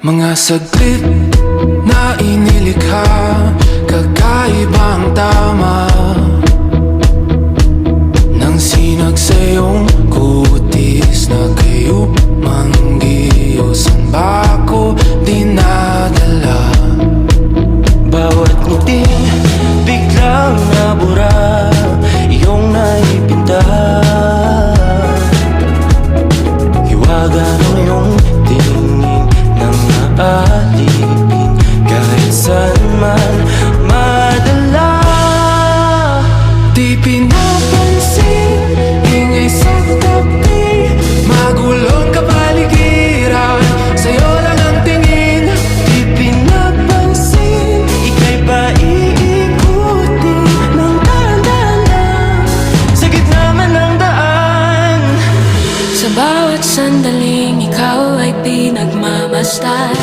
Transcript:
Mga saglit na inilikha, kakaibang tama nang sinag sa iyong kutis na kayo manggiyos. Ang bako dinadala, bawat ngiting biglang nabura, iyong naipinta. Hiwaga ng iyong tingin nang naalipin, kahit saan man madala. di pinapansin, ingay sa tabi, magulong kapaligiran, sa'yo lang ang tingin. Di pinapansin, ika'y ba iikutin ng dahan-dahan sa gitna man ng daan? Sa bawat sandaling ikaw ay pinagmamasdan,